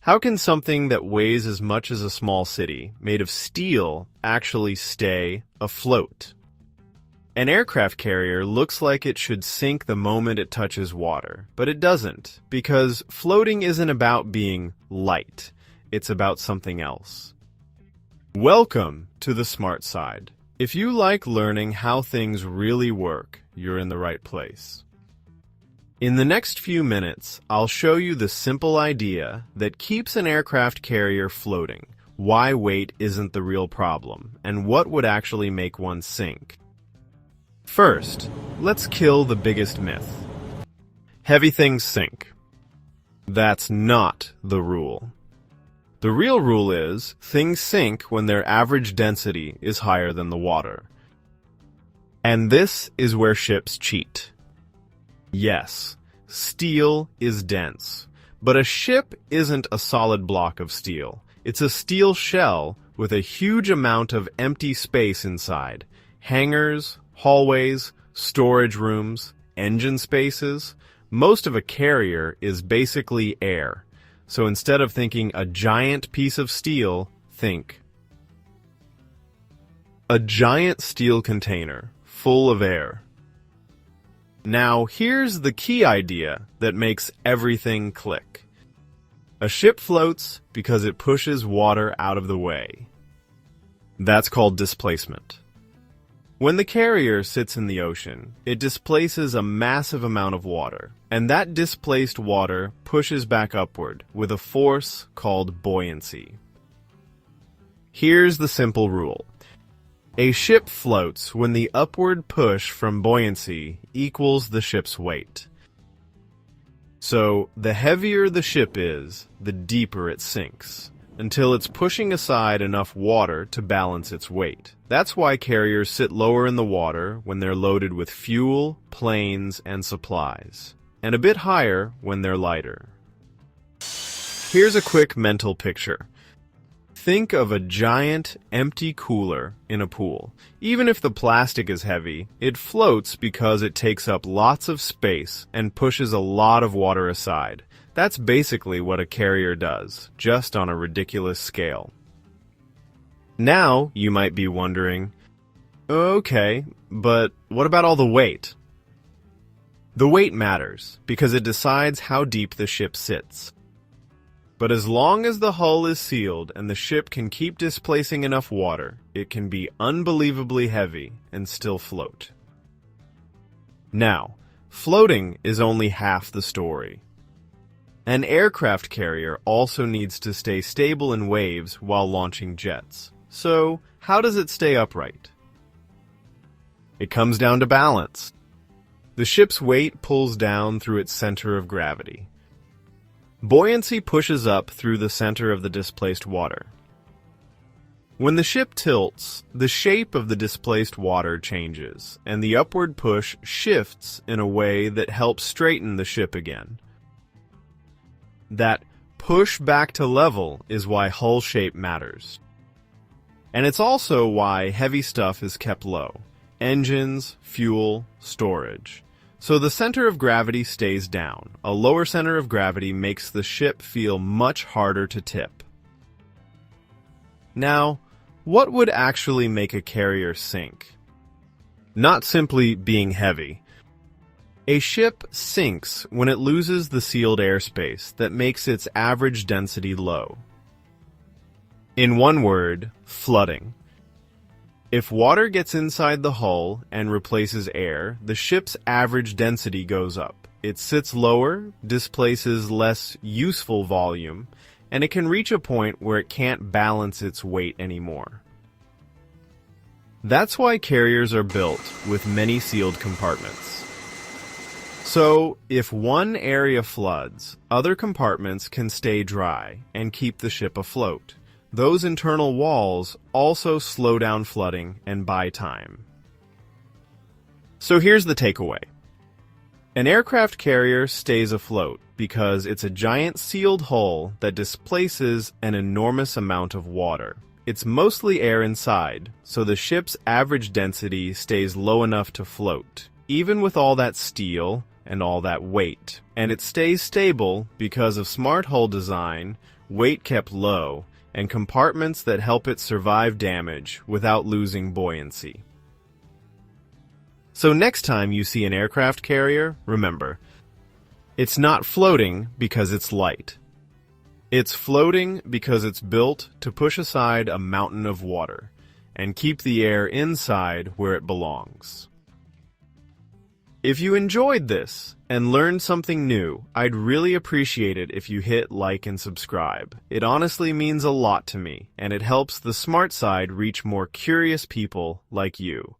How can something that weighs as much as a small city, made of steel, actually stay afloat? An aircraft carrier looks like it should sink the moment it touches water, but it doesn't, because floating isn't about being light. It's about something else. Welcome to the smart side. If you like learning how things really work, you're in the right place. In the next few minutes, I'll show you the simple idea that keeps an aircraft carrier floating, why weight isn't the real problem, and what would actually make one sink. First, let's kill the biggest myth. Heavy things sink. That's not the rule. The real rule is, things sink when their average density is higher than the water. And this is where ships cheat. Yes, steel is dense, but a ship isn't a solid block of steel. It's a steel shell with a huge amount of empty space inside. Hangars, hallways, storage rooms, engine spaces. Most of a carrier is basically air. So instead of thinking a giant piece of steel, think a giant steel container full of air. Now, here's the key idea that makes everything click. A ship floats because it pushes water out of the way. That's called displacement. When the carrier sits in the ocean, it displaces a massive amount of water, and that displaced water pushes back upward with a force called buoyancy. Here's the simple rule. A ship floats when the upward push from buoyancy equals the ship's weight. So, the heavier the ship is, the deeper it sinks, until it's pushing aside enough water to balance its weight. That's why carriers sit lower in the water when they're loaded with fuel, planes, and supplies, and a bit higher when they're lighter. Here's a quick mental picture. Think of a giant, empty cooler in a pool. Even if the plastic is heavy, it floats because it takes up lots of space and pushes a lot of water aside. That's basically what a carrier does, just on a ridiculous scale. Now, you might be wondering, okay, but what about all the weight? The weight matters, because it decides how deep the ship sits. But as long as the hull is sealed and the ship can keep displacing enough water, it can be unbelievably heavy and still float. Now, floating is only half the story. An aircraft carrier also needs to stay stable in waves while launching jets. So, how does it stay upright? It comes down to balance. The ship's weight pulls down through its center of gravity. Buoyancy pushes up through the center of the displaced water. When the ship tilts, the shape of the displaced water changes, and the upward push shifts in a way that helps straighten the ship again. That push back to level is why hull shape matters. And it's also why heavy stuff is kept low. Engines, fuel, storage. So the center of gravity stays down. A lower center of gravity makes the ship feel much harder to tip. Now, what would actually make a carrier sink? Not simply being heavy. A ship sinks when it loses the sealed airspace that makes its average density low. In one word, flooding. If water gets inside the hull and replaces air, the ship's average density goes up. It sits lower, displaces less useful volume, and it can reach a point where it can't balance its weight anymore. That's why carriers are built with many sealed compartments. So, if one area floods, other compartments can stay dry and keep the ship afloat. Those internal walls also slow down flooding and buy time. So here's the takeaway. An aircraft carrier stays afloat because it's a giant sealed hull that displaces an enormous amount of water. It's mostly air inside, so the ship's average density stays low enough to float, even with all that steel and all that weight. And it stays stable because of smart hull design, weight kept low, and compartments that help it survive damage without losing buoyancy. So next time you see an aircraft carrier, remember, it's not floating because it's light. It's floating because it's built to push aside a mountain of water and keep the air inside where it belongs. If you enjoyed this and learned something new, I'd really appreciate it if you hit like and subscribe. It honestly means a lot to me, and it helps the smart side reach more curious people like you.